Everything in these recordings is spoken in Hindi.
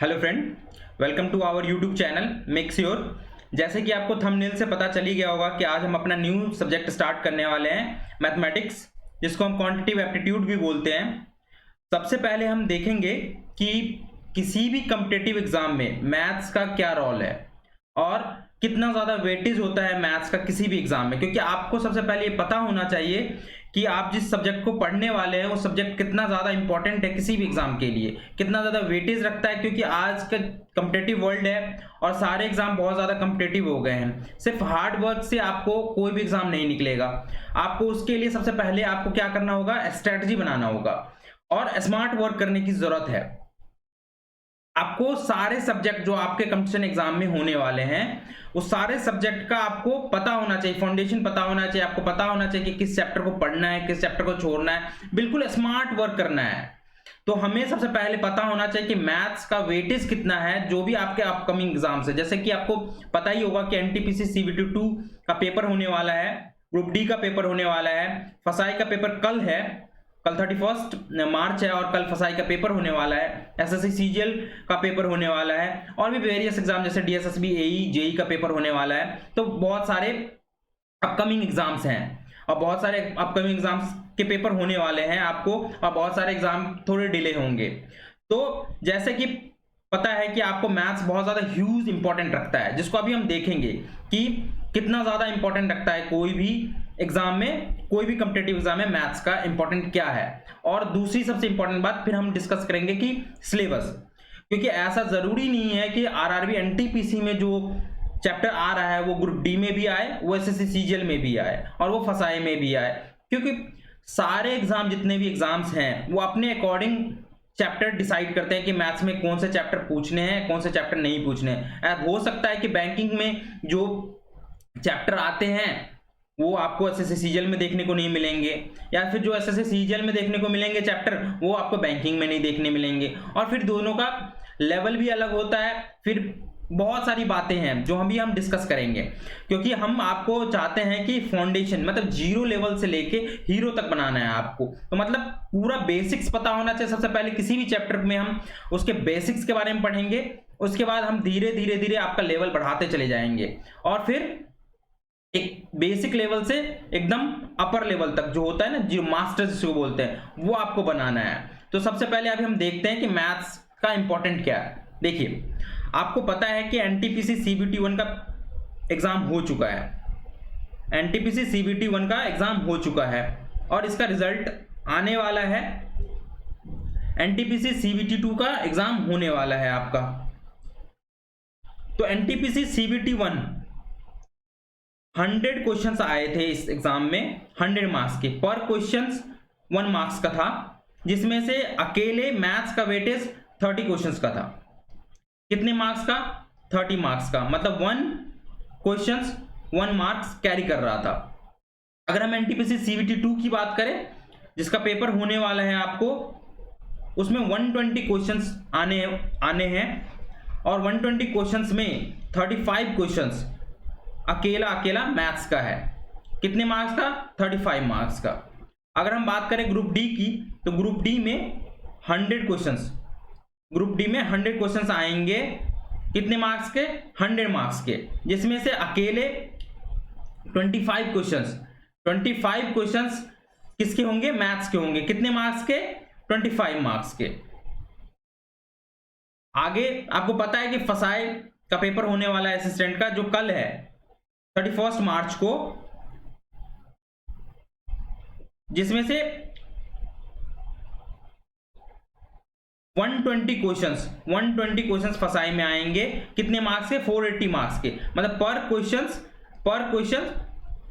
Hello friend, welcome to our YouTube channel make sure. जैसे कि आपको थंबनेल से पता चल ही गया होगा कि आज हम अपना न्यू सब्जेक्ट स्टार्ट करने वाले हैं मैथमेटिक्स, जिसको हम क्वांटिटेटिव एप्टीट्यूड भी बोलते हैं। सबसे पहले हम देखेंगे कि किसी भी कॉम्पिटिटिव एग्जाम में मैथ्स का क्या रोल है और कितना ज़्यादा वेटेज होता है मैथ्स का किसी भी एग्जाम में, क्योंकि आपको सबसे पहले ये पता होना चाहिए कि आप जिस सब्जेक्ट को पढ़ने वाले हैं वो सब्जेक्ट कितना ज़्यादा इंपॉर्टेंट है किसी भी एग्जाम के लिए, कितना ज़्यादा वेटेज रखता है। क्योंकि आज का कॉम्पिटिटिव वर्ल्ड है और सारे एग्जाम बहुत ज़्यादा कॉम्पिटिटिव हो गए हैं। सिर्फ हार्ड वर्क से आपको कोई भी एग्जाम नहीं निकलेगा। आपको उसके लिए सबसे पहले आपको क्या करना होगा, स्ट्रैटेजी बनाना होगा और स्मार्ट वर्क करने की ज़रूरत है। आपको सारे सब्जेक्ट जो आपके कंपटीशन एग्जाम में होने वाले हैं उस सारे सब्जेक्ट का आपको पता होना चाहिए, फाउंडेशन पता होना चाहिए। आपको पता होना चाहिए कि किस चैप्टर को पढ़ना है, किस चैप्टर को छोड़ना है, बिल्कुल स्मार्ट वर्क करना है। तो हमें सबसे पहले पता होना चाहिए कि मैथ्स का वेटेज कितना है जो भी आपके अपकमिंग एग्जाम्स है। जैसे कि आपको पता ही होगा कि एनटीपीसी सीबीटी 2 का पेपर होने वाला है, ग्रुप डी का पेपर होने वाला है, फसाई का पेपर कल है, कल 31 मार्च है और कल फसाई का पेपर होने वाला है, एसएससी सीजीएल का पेपर होने वाला है और भी वेरियस एग्जाम जैसे डीएसएसबी, एई, जेई का पेपर होने वाला है। तो बहुत सारे अपकमिंग एग्जाम्स हैं और बहुत सारे अपकमिंग एग्जाम्स के पेपर होने वाले हैं आपको, और बहुत सारे एग्जाम थोड़े डिले होंगे। तो जैसे कि पता है कि आपको मैथ्स बहुत ज़्यादा ह्यूज इंपॉर्टेंट रखता है, जिसको अभी हम देखेंगे कि कितना ज़्यादा इंपॉर्टेंट रखता है कोई भी एग्जाम में, कोई भी कॉम्पिटिटिव एग्जाम में मैथ्स का इंपॉर्टेंट क्या है। और दूसरी सबसे इंपॉर्टेंट बात फिर हम डिस्कस करेंगे कि सिलेबस, क्योंकि ऐसा ज़रूरी नहीं है कि आरआरबी एनटीपीसी में जो चैप्टर आ रहा है वो ग्रुप डी में भी आए, वो एसएससी सीजीएल में भी आए और वो फसाई में भी आए। क्योंकि सारे एग्जाम, जितने भी एग्जाम्स हैं, वो अपने अकॉर्डिंग चैप्टर डिसाइड करते हैं कि मैथ्स में कौन से चैप्टर पूछने हैं, कौन से चैप्टर नहीं पूछने हैं। हो सकता है कि बैंकिंग में जो चैप्टर आते हैं वो आपको एसएससी सीजीएल में देखने को नहीं मिलेंगे, या फिर जो एसएससी सीजीएल में देखने को मिलेंगे चैप्टर वो आपको बैंकिंग में नहीं देखने मिलेंगे, और फिर दोनों का लेवल भी अलग होता है। फिर बहुत सारी बातें हैं जो हम डिस्कस करेंगे, क्योंकि हम आपको चाहते हैं कि फाउंडेशन मतलब जीरो लेवल से लेके हीरो तक बनाना है आपको। तो मतलब पूरा बेसिक्स पता होना चाहिए। सबसे पहले किसी भी चैप्टर में हम उसके बेसिक्स के बारे में पढ़ेंगे, उसके बाद हम धीरे धीरे आपका लेवल बढ़ाते चले जाएंगे और फिर एक बेसिक लेवल से एकदम अपर लेवल तक जो होता है ना, जो मास्टर जिसको बोलते हैं, वो आपको बनाना है। तो सबसे पहले अभी हम देखते हैं कि मैथ्स का इंपॉर्टेंट क्या है। देखिए, आपको पता है कि एनटीपीसी सीबीटी 1 का एग्जाम हो चुका है, एनटीपीसी सीबीटी 1 का एग्जाम हो चुका है और इसका रिजल्ट आने वाला है। एनटीपीसी सीबीटी 2 का एग्जाम होने वाला है आपका। तो एनटीपीसी सीबीटी 1 100 क्वेश्चंस आए थे इस एग्जाम में, 100 मार्क्स के। पर क्वेश्चंस 1 मार्क्स का था, जिसमें से अकेले मैथ्स का वेटेज 30 क्वेश्चंस का था। कितने मार्क्स का? 30 मार्क्स का, मतलब 1 क्वेश्चंस 1 मार्क्स कैरी कर रहा था। अगर हम एनटीपीसी सीबीटी 2 की बात करें, जिसका पेपर होने वाला है आपको, उसमें 120 क्वेश्चंस आने हैं और 120 क्वेश्चंस में 35 क्वेश्चंस अकेला मैथ्स का है। कितने मार्क्स का? 35 मार्क्स का। अगर हम बात करें ग्रुप डी की, तो ग्रुप डी में 100 क्वेश्चंस, ग्रुप डी में 100 क्वेश्चंस आएंगे। कितने मार्क्स के? 100 मार्क्स के, जिसमें से अकेले 25 क्वेश्चंस किसके होंगे? मैथ्स के होंगे। कितने मार्क्स के? 25 मार्क्स के। आगे आपको पता है कि फसाई का पेपर होने वाला है असिस्टेंट का, जो कल है 31 मार्च को, जिसमें से 120 क्वेश्चंस फसाई में आएंगे। कितने मार्क्स के? 480 मार्क्स के। मतलब पर क्वेश्चन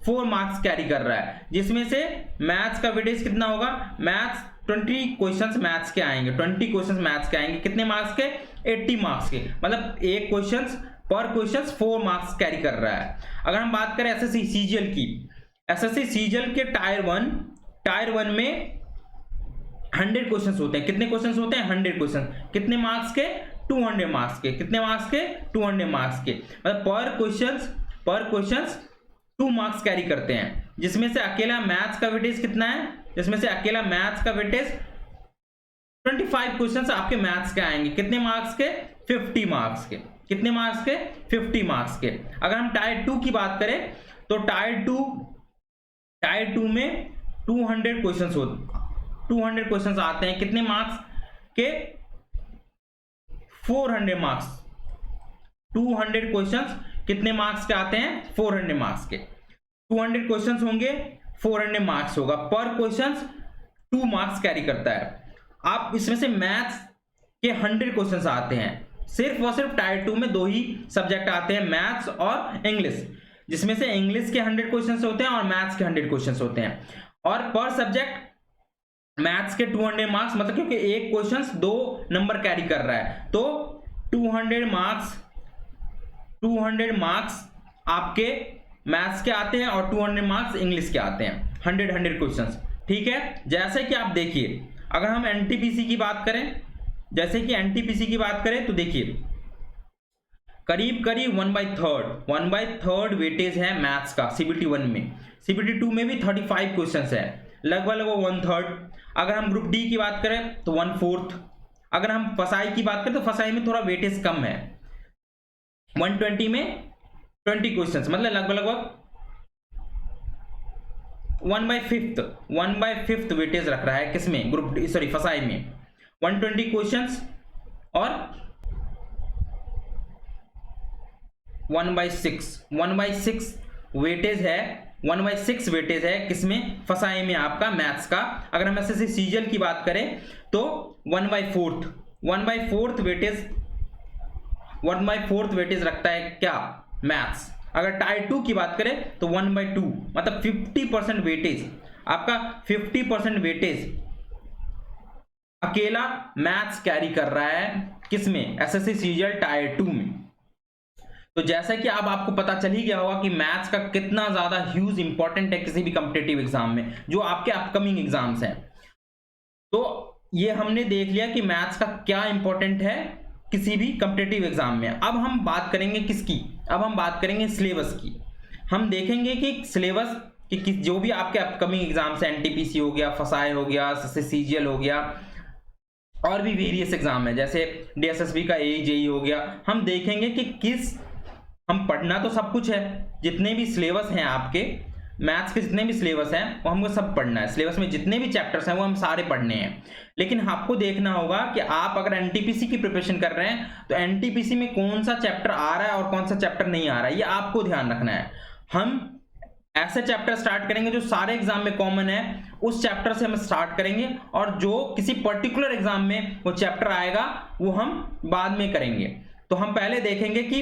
4 मार्क्स कैरी कर रहा है, जिसमें से मैथ्स का वेटेज कितना होगा? मैथ्स 20 क्वेश्चंस मैथ्स के आएंगे, 20 क्वेश्चंस मैथ्स के आएंगे। कितने मार्क्स के? 80 मार्क्स के। मतलब एक पर क्वेश्चन 4 मार्क्स कैरी कर रहा है। अगर हम बात करें एसएससी सीजीएल की, एसएससी सीजीएल के टायर 1 में 100 क्वेश्चंस होते हैं। कितने क्वेश्चंस होते हैं? 100 क्वेश्चन। कितने मार्क्स के? 200 मार्क्स के। कितने मार्क्स के? 200 मार्क्स के। मतलब पर क्वेश्चंस 2 मार्क्स कैरी करते हैं, जिसमें से अकेला मैथ्स का वेटेज कितना है? जिसमें से अकेला मैथ्स का वेटेज 25 क्वेश्चंस आपके मैथ्स के आएंगे। कितने मार्क्स के? 50 मार्क्स के। कितने मार्क्स के? 50 मार्क्स के। अगर हम टायर 2 की बात करें तो टायर 2 में 200 क्वेश्चंस 200 क्वेश्चंस आते हैं। कितने मार्क्स के? 400 मार्क्स। 200 क्वेश्चंस कितने मार्क्स के आते हैं? 400 मार्क्स के। 200 क्वेश्चंस होंगे, 400 मार्क्स होगा। पर क्वेश्चंस 2 मार्क्स कैरी करता है। आप इसमें से मैथ्स के 100 क्वेश्चंस आते हैं। सिर्फ और सिर्फ टायर 2 में 2 ही सब्जेक्ट आते हैं, मैथ्स और इंग्लिश, जिसमें से इंग्लिश के 100 क्वेश्चंस होते हैं और मैथ्स के 100 क्वेश्चंस होते हैं। और पर सब्जेक्ट मैथ्स के 200 मार्क्स, मतलब क्योंकि एक क्वेश्चंस 2 नंबर कैरी कर रहा है, तो 200 मार्क्स आपके मैथ्स के आते हैं और 200 मार्क्स इंग्लिश के आते हैं। 100 क्वेश्चंस, ठीक है। जैसे कि आप देखिए, अगर हम एनटीपीसी की बात करें, तो देखिए करीब 1/3 वेटेज है मैथ्स का सीबीटी 1 में। सीबीटी 2 में भी 35 क्वेश्चंस है, लगभग 1/3। अगर हम ग्रुप डी की बात करें तो 1/4। अगर हम फसाई की बात करें तो फसाई में थोड़ा वेटेज कम है, 120 में 20 क्वेश्चंस, मतलब लगभग 1/5 वेटेज रख रहा है। किसमें? ग्रुप डी, सॉरी फसाई में 120 क्वेश्चंस और 1/6 वेटेज है। 1/6 वेटेज है किसमें? फसाई में आपका मैथ्स का। अगर हम एसएससी सीजीएल की बात करें तो 1/4 वेटेज रखता है क्या? मैथ्स। अगर टायर 2 की बात करें तो 1/2, मतलब 50% वेटेज आपका, 50% वेटेज अकेला मैथ्स कैरी कर रहा है। किसमें? एसएससी सीजीएल टायर 2 में। तो जैसा कि अब आपको पता चल ही गया होगा कि मैथ्स का कितना ज्यादा ह्यूज इंपॉर्टेंट है किसी भी कॉम्पिटिटिव एग्जाम में, जो आपके अपकमिंग एग्जाम्स हैं। तो ये हमने देख लिया कि मैथ्स का क्या इंपॉर्टेंट है किसी भी कॉम्पिटिटिव एग्जाम में। अब हम बात करेंगे किसकी? अब हम बात करेंगे सिलेबस की। हम देखेंगे कि सिलेबस कि जो भी आपके अपकमिंग एग्जाम्स हैं, एनटीपीसी हो गया, फसाई हो गया, सीजीएल हो गया, और भी वेरियस एग्जाम है जैसे डीएसएसबी का जेई हो गया। हम देखेंगे कि हम पढ़ना तो सब कुछ है, जितने भी सिलेबस हैं आपके मैथ्स के, जितने भी सिलेबस हैं वो हमको सब पढ़ना है। सिलेबस में जितने भी चैप्टर्स हैं वो हम सारे पढ़ने हैं। लेकिन आपको देखना होगा कि आप अगर एनटीपीसी की प्रिपरेशन कर रहे हैं तो एनटीपीसी में कौन सा चैप्टर आ रहा है और कौन सा चैप्टर नहीं आ रहा है, ये आपको ध्यान रखना है। हम ऐसे चैप्टर स्टार्ट करेंगे जो सारे एग्जाम में कॉमन है, उस चैप्टर से हम स्टार्ट करेंगे, और जो किसी पर्टिकुलर एग्जाम में वो चैप्टर आएगा वो हम बाद में करेंगे। तो हम पहले देखेंगे कि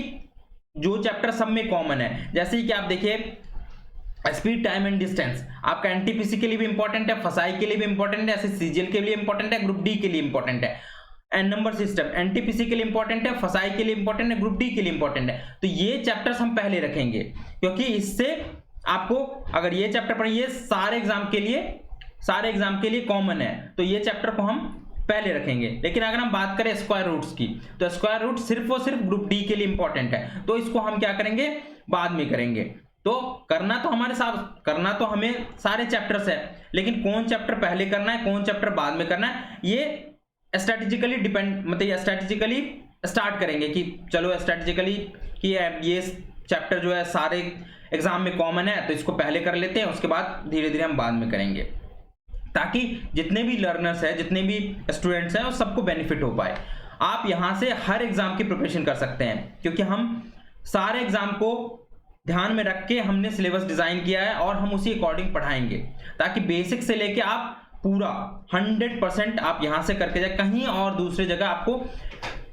जो चैप्टर सब में कॉमन है, जैसे कि आप देखिए स्पीड, टाइम एंड डिस्टेंस आपका एनटीपीसी के लिए भी इंपॉर्टेंट है, फसाई के लिए भी इंपॉर्टेंट है, ऐसे सीजीएल के लिए इंपॉर्टेंट है, ग्रुप डी के लिए इंपॉर्टेंट है। एंड नंबर सिस्टम एनटीपीसी के लिए इंपॉर्टेंट है, फसाई के लिए इंपॉर्टेंट है, ग्रुप डी के लिए इंपॉर्टेंट है। तो ये चैप्टर्स हम पहले रखेंगे, क्योंकि इससे आपको अगर ये चैप्टर पढ़िए सारे एग्जाम के लिए कॉमन है, तो ये चैप्टर को हम पहले रखेंगे। लेकिन अगर हम बात करें स्क्वायर रूट्स की, तो स्क्वायर रूट सिर्फ और सिर्फ ग्रुप डी के लिए इंपॉर्टेंट है, तो इसको हम क्या करेंगे? बाद में करेंगे। तो करना तो हमें सारे चैप्टर्स है, लेकिन कौन चैप्टर पहले करना है, कौन चैप्टर बाद में करना है, ये स्ट्रेटेजिकली डिपेंड, मतलब स्ट्रेटेजिकली स्टार्ट करेंगे कि चलो स्ट्रेटेजिकली कि ये चैप्टर जो है सारे एग्जाम में कॉमन है तो इसको पहले कर लेते हैं, उसके बाद धीरे धीरे हम बाद में करेंगे, ताकि जितने भी लर्नर्स हैं, जितने भी स्टूडेंट्स हैं, वो सबको बेनिफिट हो पाए। आप यहां से हर एग्जाम की प्रिपरेशन कर सकते हैं, क्योंकि हम सारे एग्जाम को ध्यान में रख के हमने सिलेबस डिजाइन किया है और हम उसी अकॉर्डिंग पढ़ाएंगे, ताकि बेसिक से लेके आप पूरा 100% आप यहां से करके जाए, कहीं और दूसरे जगह आपको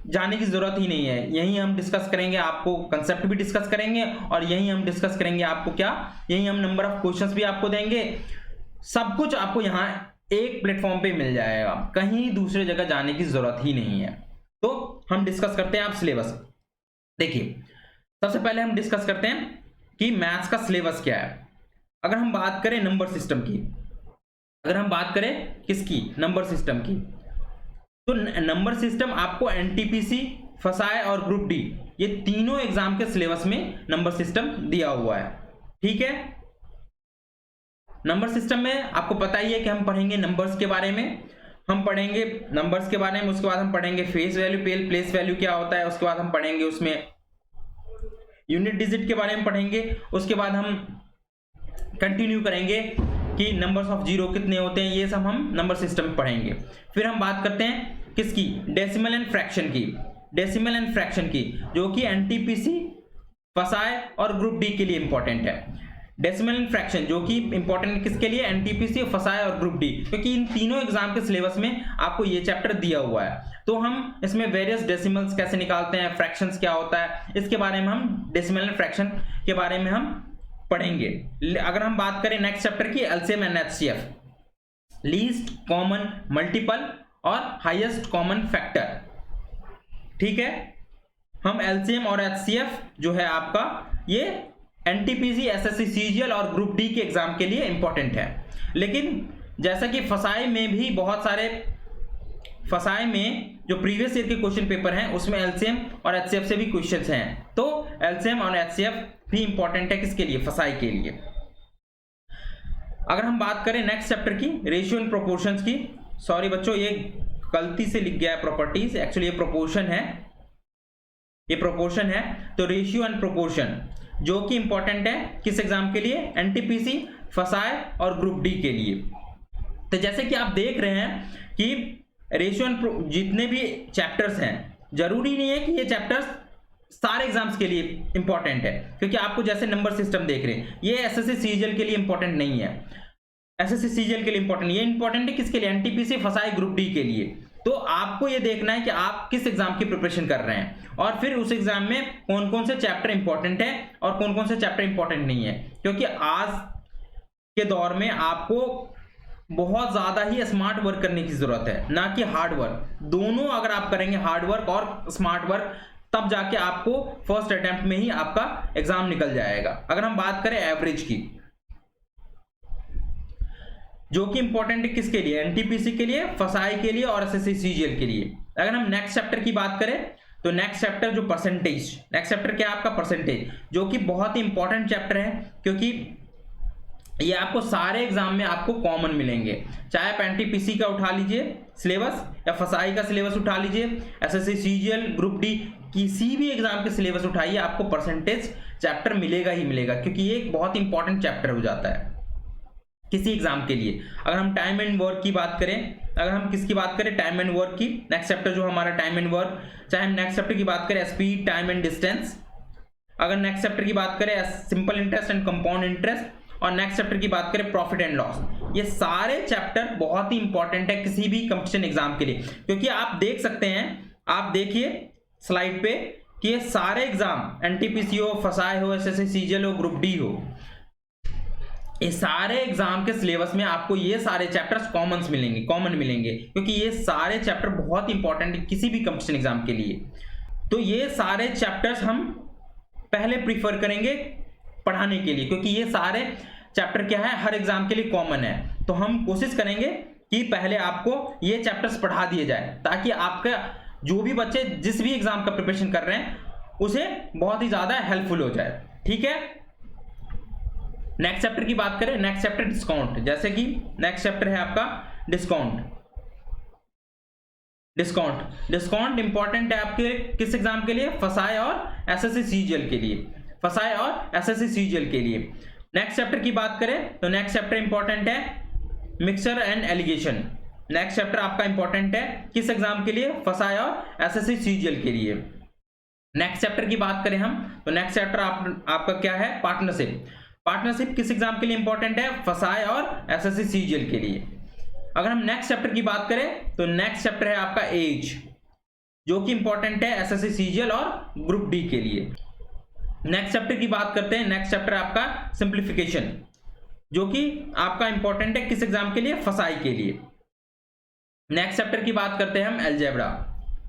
जाने की जरूरत ही नहीं है। यहीं हम डिस्कस करेंगे, आपको कंसेप्ट भी डिस्कस करेंगे, और यहीं हम डिस्कस करेंगे आपको क्या, यहीं हम नंबर ऑफ क्वेश्चंस भी आपको देंगे। सब कुछ आपको यहाँ एक प्लेटफॉर्म पे मिल जाएगा, कहीं दूसरे जगह जाने की जरूरत ही नहीं है। तो हम डिस्कस करते हैं आप सिलेबस। देखिए सबसे पहले हम डिस्कस करते हैं कि मैथ्स का सिलेबस क्या है। अगर हम बात करें नंबर सिस्टम की, अगर हम बात करें किसकी, नंबर सिस्टम की, तो नंबर सिस्टम आपको एनटीपीसी, फसाई और ग्रुप डी, ये तीनों एग्जाम के सिलेबस में नंबर सिस्टम दिया हुआ है। ठीक है, नंबर सिस्टम में आपको पता ही है कि हम पढ़ेंगे नंबर्स के बारे में, हम पढ़ेंगे नंबर्स के बारे में, उसके बाद हम पढ़ेंगे फेस वैल्यू, प्लेस वैल्यू क्या होता है, उसके बाद हम पढ़ेंगे उसमें यूनिट डिजिट के बारे में पढ़ेंगे, उसके बाद हम कंटिन्यू करेंगे कि नंबर्स ऑफ जीरो कितने होते हैं, ये सब हम नंबर सिस्टम पढ़ेंगे। फिर हम बात करते हैं किसकी, डेसिमल एंड फ्रैक्शन की, डेसिमल एंड फ्रैक्शन की, जो कि एनटीपीसी, फसाई और ग्रुप डी के लिए इंपॉर्टेंट है। डेसिमल एंड फ्रैक्शन जो कि इंपॉर्टेंट किसके लिए, एनटीपीसी, फसाई और ग्रुप डी, क्योंकि इन तीनों एग्जाम के सिलेबस में आपको ये चैप्टर दिया हुआ है। तो हम इसमें वेरियस डेसिमल्स कैसे निकालते हैं, फ्रैक्शंस क्या होता है, इसके बारे में हम डेसिमल एंड फ्रैक्शन के बारे में हम पढ़ेंगे। अगर हम बात करें नेक्स्ट चैप्टर की, LCM and HCF, least common multiple और हाईएस्ट कॉमन फैक्टर, ठीक है। हम एलसीएम और एचसीएफ जो है आपका, ये एनटीपीसी, एसएससी, सीजीएल और ग्रुप डी के एग्जाम के लिए इंपॉर्टेंट है। लेकिन जैसा कि फसाई में भी बहुत सारे, फसाई में जो प्रीवियस ईयर के क्वेश्चन पेपर हैं उसमें एलसीएम और एचसीएफ से भी क्वेश्चंस हैं, तो एलसीएम और एचसीएफ भी इंपॉर्टेंट है किसके लिए, फसाई के लिए। अगर हम बात करें नेक्स्ट चैप्टर की, रेशियो एंड प्रोपोर्शंस की, सॉरी बच्चों ये गलती से लिख गया है प्रॉपर्टीज, एक्चुअली ये प्रोपोर्शन है, ये प्रोपोर्शन है। तो रेशियो एंड प्रोपोर्शन जो कि इंपॉर्टेंट है किस एग्जाम के लिए, एनटीपीसी, फसाई और ग्रुप डी के लिए। तो जैसे कि आप देख रहे हैं कि रेशियो एंड जितने भी चैप्टर्स हैं, जरूरी नहीं है कि ये चैप्टर्स सारे एग्जाम्स के लिए इंपॉर्टेंट है, क्योंकि आपको जैसे नंबर सिस्टम देख रहे हैं ये एसएससी सीजीएल के लिए इंपॉर्टेंट नहीं है, एसएससी सीजीएल के लिए इंपॉर्टेंट, ये इंपॉर्टेंट है किसके लिए, एनटीपीसी, फसाई, ग्रुप डी के लिए। तो आपको ये देखना है कि आप किस एग्जाम की प्रिपरेशन कर रहे हैं और फिर उस एग्जाम में कौन कौन से चैप्टर इंपॉर्टेंट है और कौन कौन से चैप्टर इंपॉर्टेंट नहीं है, क्योंकि आज के दौर में आपको बहुत ज्यादा ही स्मार्ट वर्क करने की जरूरत है, ना कि हार्ड वर्क। दोनों अगर आप करेंगे, हार्ड वर्क और स्मार्ट वर्क, तब जाके आपको फर्स्ट अटेम्प्ट में ही आपका एग्जाम निकल जाएगा। अगर हम बात करें एवरेज की, जो कि इंपॉर्टेंट है किसके लिए, एनटीपीसी के लिए, फसाई के लिए और एसएससी सीजीएल के लिए। अगर हम नेक्स्ट चैप्टर की बात करें तो नेक्स्ट चैप्टर जो परसेंटेज, नेक्स्ट चैप्टर क्या है आपका, परसेंटेज, जो कि बहुत ही इंपॉर्टेंट चैप्टर है, क्योंकि ये आपको सारे एग्जाम में आपको कॉमन मिलेंगे, चाहे आप एनटीपीसी का उठा लीजिए सिलेबस या फसाई का सिलेबस उठा लीजिए, एसएससी सीजीएल, ग्रुप डी, किसी भी एग्जाम के सिलेबस उठाइए, आपको परसेंटेज चैप्टर मिलेगा ही मिलेगा, क्योंकि ये एक बहुत इंपॉर्टेंट चैप्टर हो जाता है किसी एग्जाम के लिए। अगर हम टाइम एंड वर्क की बात करें, अगर हम किसकी बात करें, टाइम एंड वर्क की, नेक्स्ट चैप्टर जो हमारा टाइम एंड वर्क, चाहे हम नेक्स्ट चैप्टर की बात करें स्पीड, टाइम एंड डिस्टेंस, अगर नेक्स्ट चैप्टर की बात करें simple interest and compound interest, और नेक्स्ट चैप्टर की बात करें प्रॉफिट एंड लॉस, ये सारे चैप्टर बहुत ही इंपॉर्टेंट है किसी भी कंपटीशन एग्जाम के लिए। क्योंकि आप देख सकते हैं, आप देखिए स्लाइड पे कि ये सारे एग्जाम, एनटीपीसी हो, फसाई हो, एसएससी सीजीएल हो, ग्रुप डी हो, ये सारे एग्जाम के सिलेबस में आपको ये सारे चैप्टर्स कॉमन मिलेंगे, क्योंकि ये सारे चैप्टर बहुत इंपॉर्टेंट है किसी भी कंपटीशन एग्जाम के लिए। तो ये सारे चैप्टर्स हम पहले प्रीफर करेंगे पढ़ाने के लिए, क्योंकि ये सारे चैप्टर क्या है, हर एग्जाम के लिए कॉमन है। तो हम कोशिश करेंगे कि पहले आपको ये चैप्टर्स पढ़ा दिए जाए, ताकि आपका जो भी बच्चे जिस भी एग्जाम का प्रिपरेशन कर रहे हैं उसे बहुत ही ज्यादा हेल्पफुल हो जाए, ठीक है। नेक्स्ट चैप्टर की बात करें, नेक्स्ट चैप्टर डिस्काउंट, जैसे कि नेक्स्ट चैप्टर है आपका डिस्काउंट। डिस्काउंट इंपॉर्टेंट है आपके किस एग्जाम के लिए, फसाई और एसएससी सीजीएल के लिए, फसाई और एसएससी सीजीएल के लिए। नेक्स्ट चैप्टर की बात करें तो नेक्स्ट चैप्टर इंपॉर्टेंट है mixture and allegation. Next chapter आपका इंपॉर्टेंट है किस एग्जाम के लिए, फसाई और एसएससी सीजीएल के लिए। नेक्स्ट चैप्टर की बात करें हम तो नेक्स्ट चैप्टर आपका क्या है, पार्टनरशिप किस एग्जाम के लिए इंपॉर्टेंट है, फसाई और एसएससी सीजीएल के लिए। अगर हम नेक्स्ट चैप्टर की बात करें तो नेक्स्ट चैप्टर है आपका एज, जो कि इंपॉर्टेंट है एसएससी सीजीएल और ग्रुप डी के लिए। नेक्स्ट चैप्टर की बात करते हैं, नेक्स्ट चैप्टर आपका सिंप्लीफिकेशन, जो कि आपका इंपॉर्टेंट है किस एग्जाम के लिए, फसाई के लिए। नेक्स्ट चैप्टर की बात करते हैं हम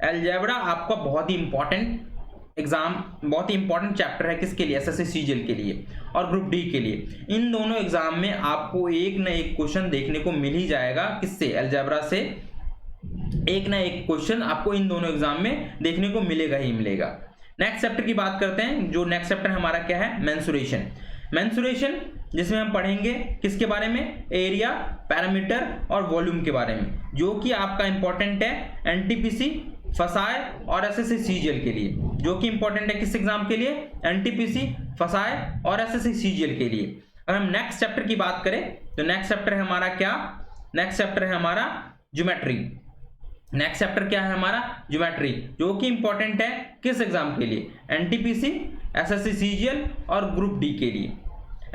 अलजेब्रा आपका बहुत ही इंपॉर्टेंट एग्जाम, बहुत ही इंपॉर्टेंट चैप्टर है किसके लिए, एसएससी सीजीएल के लिए और ग्रुप डी के लिए। इन दोनों एग्जाम में आपको एक ना एक क्वेश्चन देखने को मिल ही जाएगा, किससे, अलजेब्रा से एक ना एक क्वेश्चन आपको इन दोनों एग्जाम में देखने को मिलेगा ही मिलेगा। नेक्स्ट चैप्टर की बात करते हैं, जो नेक्स्ट चैप्टर हमारा क्या है, मेंसुरेशन। मेंसुरेशन, जिसमें हम पढ़ेंगे किसके बारे में, एरिया, पैरामीटर और वॉल्यूम के बारे में, जो कि आपका इंपॉर्टेंट है एनटीपीसी, फसाए और एसएससी सीजीएल के लिए, जो कि इंपॉर्टेंट है किस एग्जाम के लिए, एनटीपीसी, फसाए और एसएससी सीजीएल के लिए। अगर हम नेक्स्ट चैप्टर की बात करें तो नेक्स्ट चैप्टर है हमारा क्या, नेक्स्ट चैप्टर है हमारा ज्योमेट्री। नेक्स्ट चैप्टर क्या है हमारा, ज्योमेट्री, जो कि इंपॉर्टेंट है किस एग्जाम के लिए, एनटीपीसी, एसएससी सीजीएल और ग्रुप डी के लिए,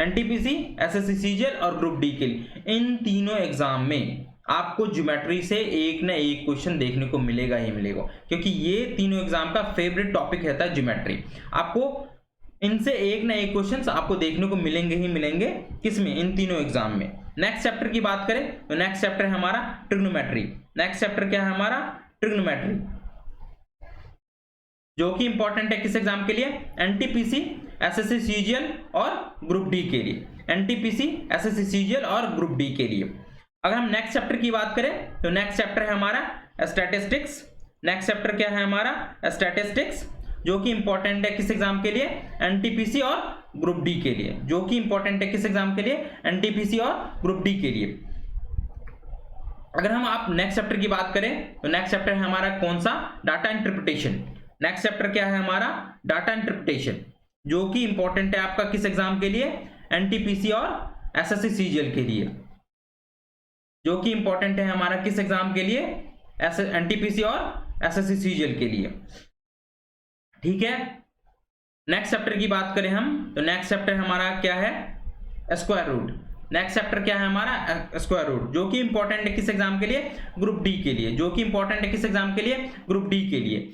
एनटीपीसी, एसएससी सीजीएल और ग्रुप डी के लिए। इन तीनों एग्जाम में आपको ज्योमेट्री से एक ना एक क्वेश्चन देखने को मिलेगा ही मिलेगा, क्योंकि ये तीनों एग्जाम का फेवरेट टॉपिक रहता है ज्योमेट्री। आपको इनसे एक ना एक क्वेश्चंस आपको देखने को मिलेंगे ही मिलेंगे, किसमें, इन तीनों एग्जाम में। नेक्स्ट चैप्टर की बात करें तो नेक्स्ट चैप्टर है हमारा ट्रिग्नोमेट्री। नेक्स्ट चैप्टर क्या है हमारा, ट्रिग्नोमेट्री, जो कि इंपॉर्टेंट है किस एग्जाम के लिए, एनटीपीसी, एसएससी सीजीएल और ग्रुप डी के लिए, एनटीपीसी, एसएससी सीजीएल और ग्रुप डी के लिए। अगर हम नेक्स्ट चैप्टर की बात करें तो नेक्स्ट चैप्टर है हमारा स्टैटिस्टिक्स। नेक्स्ट चैप्टर क्या है हमारा, स्टैटिस्टिक्स, जो कि इंपॉर्टेंट है किस एग्जाम के लिए, एनटीपीसी और ग्रुप डी के लिए, जो कि इंपॉर्टेंट है किस एग्जाम के लिए, एनटीपीसी और ग्रुप डी के लिए। अगर हम आप नेक्स्ट चैप्टर की बात करें तो नेक्स्ट चैप्टर है हमारा कौन सा, डाटा इंटरप्रिटेशन। नेक्स्ट चैप्टर क्या है हमारा, डाटा इंटरप्रिटेशन, जो कि इंपॉर्टेंट है आपका किस एग्जाम के लिए, एनटीपीसी और एसएससी सीजीएल के लिए, जो कि इंपॉर्टेंट है हमारा किस एग्जाम के लिए, एनटीपीसी और एसएससी सीजीएल के लिए। ठीक है, नेक्स्ट चैप्टर की बात करें हम तो नेक्स्ट चैप्टर हमारा क्या है, स्क्वायर रूट। नेक्स्ट चैप्टर क्या है हमारा, स्क्वायर रूट, जो कि इंपॉर्टेंट है किस एग्जाम के लिए, ग्रुप डी के लिए, जो कि इंपॉर्टेंट है किस एग्जाम के लिए, ग्रुप डी के लिए।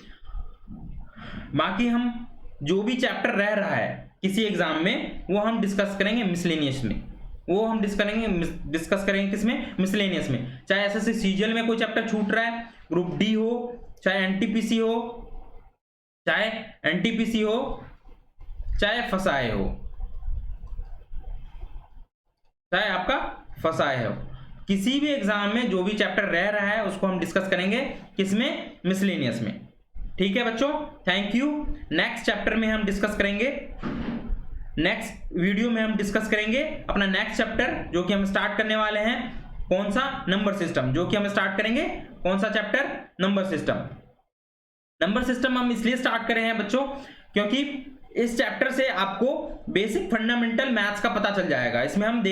बाकी हम जो भी चैप्टर रह रहा है किसी एग्जाम में वो हम डिस्कस करेंगे मिसलेनियस में, वो हम डिस्कस करेंगे किसमें, मिसलेनियस में। चाहे एसएससी सीजीएल में कोई चैप्टर छूट रहा है, ग्रुप डी हो, चाहे एनटीपीसी हो, चाहे एनटीपीसी हो, चाहे फसाए हो, चाहे आपका फसाए हो, किसी भी एग्जाम में जो भी चैप्टर रह रहा है उसको हम डिस्कस करेंगे किसमें, मिसलेनियस में। ठीक है बच्चों, थैंक यू। नेक्स्ट चैप्टर में हम डिस्कस करेंगे, नेक्स्ट वीडियो में हम डिस्कस करेंगे अपना नेक्स्ट चैप्टर, जो कि हम स्टार्ट करने वाले हैं कौन सा, नंबर सिस्टम, जो कि हम स्टार्ट करेंगे कौन सा chapter, number system. Number system हम इसलिए स्टार्ट कर रहे हैं बच्चों क्योंकि इस चैप्टर से आपको बेसिक फंडामेंटल मैथ्स का पता चल जाएगा। इसमें हम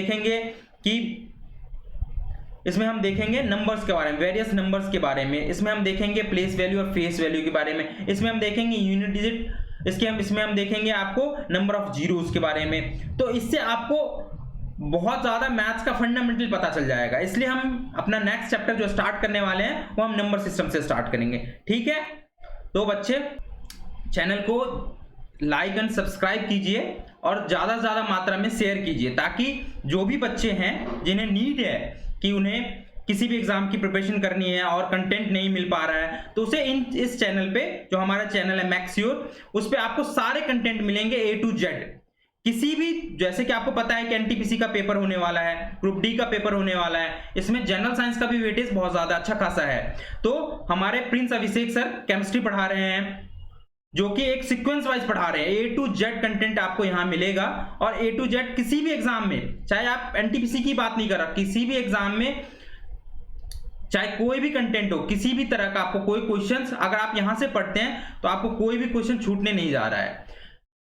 देखेंगे नंबर्स के बारे में, वेरियस नंबर्स के बारे में, इसमें हम देखेंगे प्लेस वैल्यू और फेस वैल्यू के बारे में, इसमें हम देखेंगे यूनिट डिजिट, इसमें हम देखेंगे आपको नंबर ऑफ जीरोस के बारे में। तो इससे आपको बहुत ज्यादा मैथ्स का फंडामेंटल पता चल जाएगा। इसलिए हम अपना नेक्स्ट चैप्टर जो स्टार्ट करने वाले हैं वो हम नंबर सिस्टम से स्टार्ट करेंगे। ठीक है, तो बच्चे चैनल को लाइक एंड सब्सक्राइब कीजिए और ज्यादा से ज्यादा मात्रा में शेयर कीजिए, ताकि जो भी बच्चे हैं जिन्हें नीड है कि उन्हें किसी भी एग्जाम की प्रिपरेशन करनी है और कंटेंट नहीं मिल पा रहा है, तो उसे इस चैनल पे, जो हमारा चैनल है मैक्स्योर, उस पे आपको सारे कंटेंट मिलेंगे A to Z। किसी भी, जैसे कि आपको पता है कि एनटीपीसी का पेपर होने वाला है, ग्रुप डी का पेपर होने वाला है, इसमें जनरल साइंस का भी वेटेज बहुत ज्यादा अच्छा खासा है। तो हमारे प्रिंस अभिषेक सर केमिस्ट्री पढ़ा रहे हैं, जो कि एक सीक्वेंस वाइज पढ़ा रहे हैं। A to Z कंटेंट आपको यहां मिलेगा, और A to Z किसी भी एग्जाम में, चाहे आप एनटीपीसी की बात नहीं कर रहा, किसी भी एग्जाम में चाहे कोई भी कंटेंट हो, किसी भी तरह का आपको कोई क्वेश्चंस अगर आप यहां से पढ़ते हैं तो आपको कोई भी क्वेश्चन छूटने नहीं जा रहा है।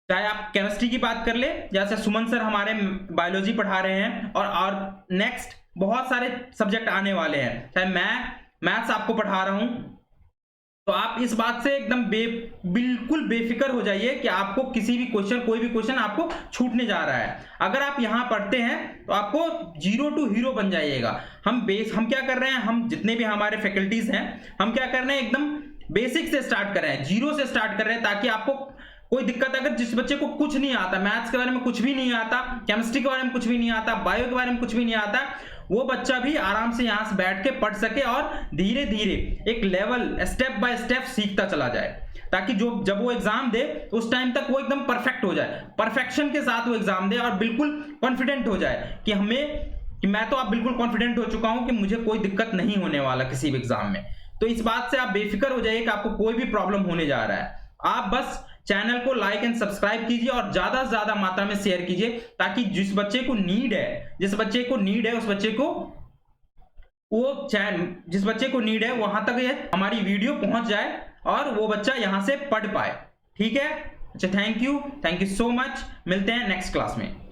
चाहे आप केमिस्ट्री की बात कर ले, जैसे सुमन सर हमारे बायोलॉजी पढ़ा रहे हैं, और नेक्स्ट बहुत सारे सब्जेक्ट आने वाले हैं, चाहे मैथ्स आपको पढ़ा रहा हूं, तो आप इस बात से एकदम बिल्कुल बेफिक्र हो जाइए कि आपको किसी भी क्वेश्चन, कोई भी क्वेश्चन आपको छूटने जा रहा है। अगर आप यहां पढ़ते हैं तो आपको 0 to हीरो बन जाइएगा। हम क्या कर रहे हैं, हम जितने भी हमारे फैकल्टीज हैं, हम क्या कर रहे हैं, एकदम बेसिक से स्टार्ट कर रहे हैं, 0 से स्टार्ट कर रहे हैं, ताकि आपको कोई दिक्कत, अगर जिस बच्चे को कुछ नहीं आता, मैथ्स के बारे में कुछ भी नहीं आता, केमिस्ट्री के बारे में कुछ भी नहीं आता, बायो के बारे में कुछ भी नहीं आता, वो बच्चा भी आराम से यहां से बैठ के पढ़ सके और धीरे धीरे एक लेवल, स्टेप बाय स्टेप सीखता चला जाए, ताकि जब वो एग्जाम दे उस टाइम तक वो एकदम परफेक्ट हो जाए, परफेक्शन के साथ वो एग्जाम दे और बिल्कुल कॉन्फिडेंट हो जाए कि मैं तो अब बिल्कुल कॉन्फिडेंट हो चुका हूं कि मुझे कोई दिक्कत नहीं होने वाला किसी भी एग्जाम में। तो इस बात से आप बेफिक्र हो जाइए कि आपको कोई भी प्रॉब्लम होने जा रहा है। आप बस चैनल को लाइक एंड सब्सक्राइब कीजिए और ज्यादा से ज्यादा मात्रा में शेयर कीजिए, ताकि जिस बच्चे को नीड है उस बच्चे को जिस बच्चे को नीड है वहां तक ये हमारी वीडियो पहुंच जाए और वो बच्चा यहां से पढ़ पाए। ठीक है, अच्छा, थैंक यू सो मच। मिलते हैं नेक्स्ट क्लास में।